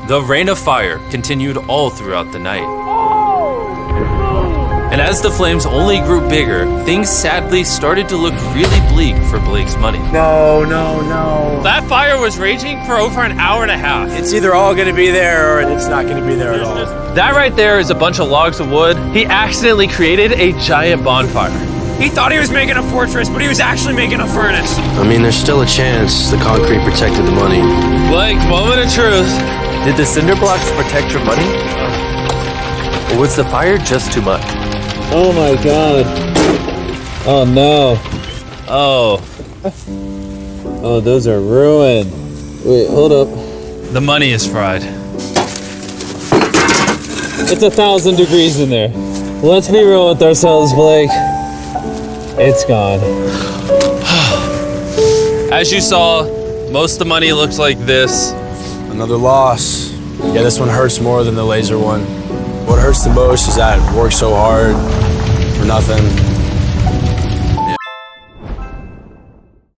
The rain of fire continued all throughout the night. And as the flames only grew bigger, things sadly started to look really bleak for Blake's money. No, no, no. That fire was raging for over an hour and a half. It's either all gonna be there or it's not gonna be there at all. That right there is a bunch of logs of wood. He accidentally created a giant bonfire. He thought he was making a fortress, but he was actually making a furnace. I mean, there's still a chance the concrete protected the money. Blake, moment of truth. Did the cinder blocks protect your money? Or was the fire just too much? Oh my god. Oh no. Oh, Oh, those are ruined. Wait, hold up. the money is fried. It's 1,000 degrees in there. Let's be real with ourselves, Blake. It's gone. As you saw, most of the money looks like this. Another loss. Yeah, this one hurts more than the laser one. What hurts the most is that I worked so hard for nothing.